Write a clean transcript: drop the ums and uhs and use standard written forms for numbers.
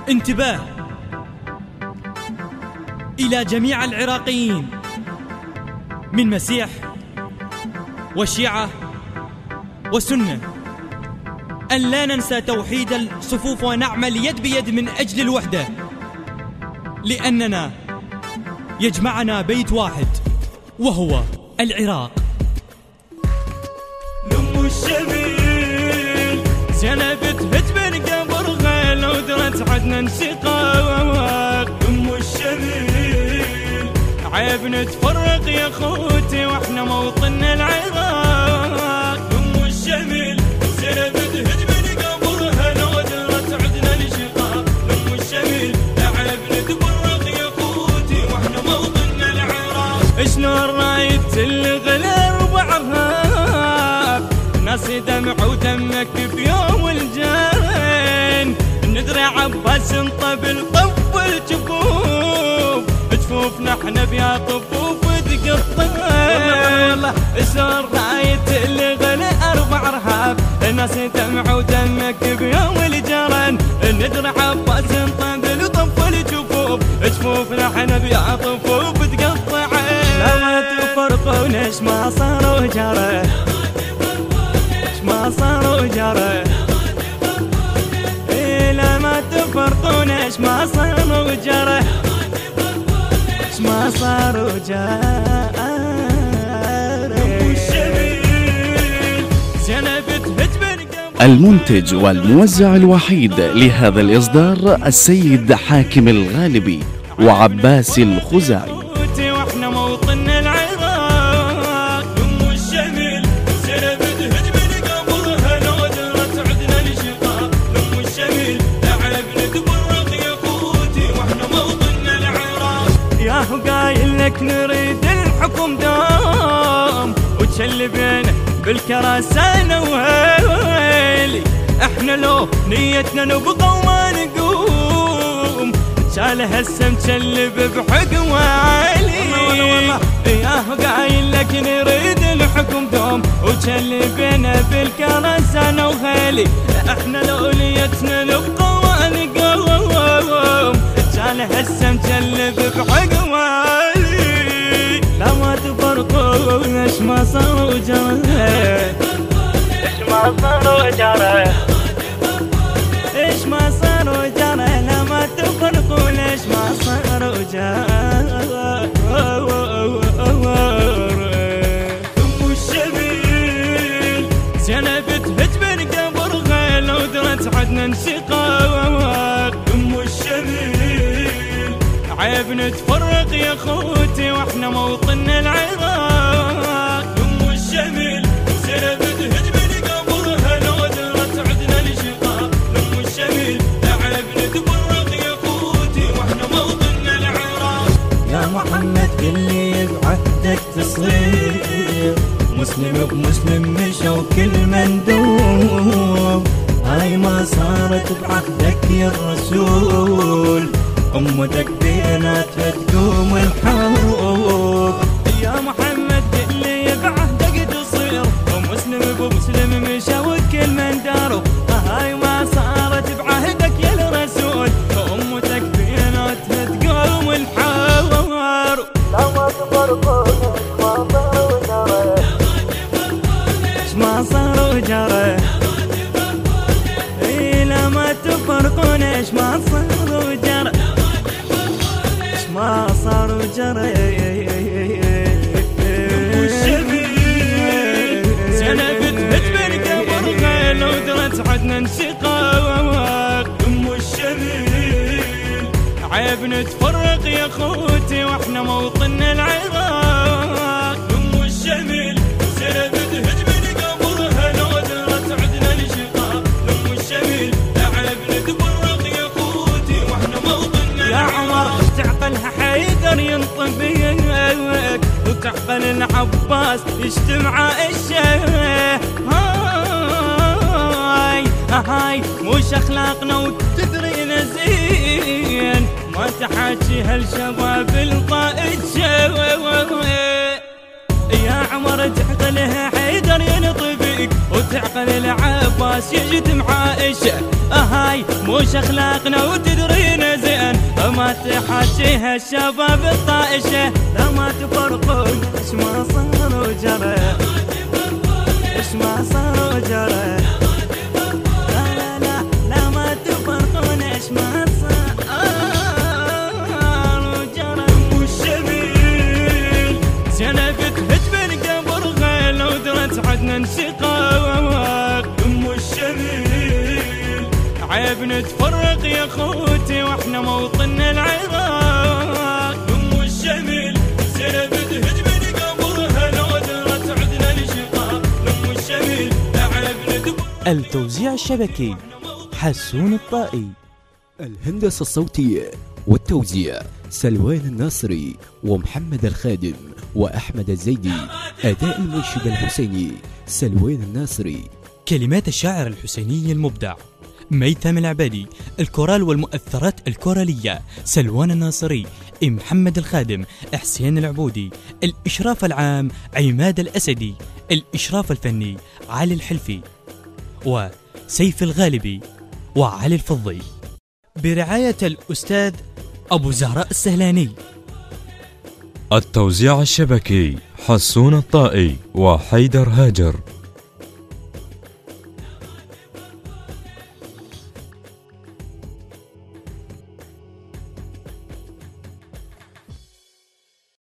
انتباه إلى جميع العراقيين من مسيح وشيعة وسنة أن لا ننسى توحيد الصفوف ونعمل يد بيد من أجل الوحدة، لأننا يجمعنا بيت واحد وهو العراق. لم الشميل زنبت هجبن قبرها لو درت عدنا انشقاق. لم الشميل عيب نتفرق يا خوتي واحنا موطننا العراق. لم الشميل زنبت هجبن قبرها لو درت عدنا انشقاق. لم الشميل عيب نتفرق يا خوتي واحنا موطننا العراق. شلون رايت الغلا بعرها ناس دمع ودمك بيوم الجارين. ندري عباس نطبل طفل جفوف جفوفنا احنا بيا طفوف تقطع. شلون رايت الغلا اربع رهاب ناس دمع ودمك بيوم الجارين. ندري عباس نطبل طفل جفوف جفوفنا احنا بيا طفوف تقطع. لا ما تفرقون ايش ما صار وجرى، ما صار وجرى. لا ما تفرقون ايش ما صار وجرى، ايش ما صار وجرى. المنتج والموزع الوحيد لهذا الإصدار السيد حاكم الغالبي وعباس الخزاعي. واحنا موطننا العراق. لم الشميل زنبت هجبن قبرها لو درت عدنا الشقاق. لم الشميل عيب نتفرق يا خوتي واحنا موطننا العراق. ياهو قايل لك نريد الحكم دوم وتشل بينه بالكراسانة وهيلي. احنا لو نيتنا نبقى وما نقوم شال هسه مشلب بحكم عالي. ياهو قايل لك نريد الحكم دوم وشل بينا بالكراسانة وهيلي. احنا لو نيتنا نبقى وما نقوم شال هسه مشلب بحكم عالي. لا ما تفرقون ايش ما صار وجرى، ايش ما صار وجرى، ايش ما صار وجرى. لا ما تفرقون ايش ما صار وجرى. ام الشميل زنبت هجبن قبرها لو درت عدنا انشقاق. ام الشميل عيب نتفرق يا خوتي واحنا موطننا العراق. ام الشميل زنبت هجبن قبرها لو درت عدنا الشقاق. ام الشميل عيب نتفرق يا خوتي واحنا موطننا العراق. يا محمد قلي بعهدك تصير مسلم بمسلم مشوا كل مندوب. هاي ما صارت بعهدك يا الرسول أمتك بيناتها تقوم الحروب. يا محمد اللي بعهدك تصير ومسلم بمسلم مشوا كل من داروا. هاي ما صارت بعهدك يا الرسول أمتك بيناتها تقوم الحروب. لا ما تفرقون ايش ما صار وجرى، لا ما تفرقون ايش ما صار وجرى، ما صار وجرى. زنبت هجبن قبرها لو درت عدنا انشقاق. ام الشميل عيب نتفرق يا خوتي واحنا موطننا العراق. ام الشميل زنبت هجبن قبرها لو درت عدنا انشقاق. ام الشميل عيب نتفرق يا خوتي واحنا موطننا. يا عمر تعقلها حيدر ينطب بيك وتعقل العباس يجتمع الشيخ. هاي مش اخلاقنا وتدرينا زين ما تحاكي هالشباب القائد يا عمر تعقلها حيدر ينطبيك وتعقل العباس يجتمع الشيخ. هاي مش اخلاقنا وتدري لا تحاكيها الشباب الطائشة لا ما تفرقون اش ما صار وجرى اش ما صار وجرى لا لا لا لا ما تفرقون اش ما صار وجرى ام الشميل زينب تهد بالقبر لو درت عدنا انشقاق ام الشميل عيب نتفرق يا اخوتي واحنا موطننا العراق ام الشميل زينب تهد بالقبر لو درت عدنا انشقاق ام الشميل عيب نتفرق. التوزيع الشبكي حسون الطائي. الهندسة الصوتية والتوزيع سلوان الناصري ومحمد الخادم وأحمد الزيدي. أداء المنشد الحسيني سلوان الناصري. كلمات الشاعر الحسيني المبدع ميثم العبادي. الكورال والمؤثرات الكورالية سلوان الناصري، محمد الخادم، حسين العبودي. الإشراف العام عماد الأسدي. الإشراف الفني علي الحلفي وسيف الغالبي وعلي الفضي، برعاية الأستاذ أبو زهراء السهلاني. التوزيع الشبكي حسون الطائي وحيدر هاجر.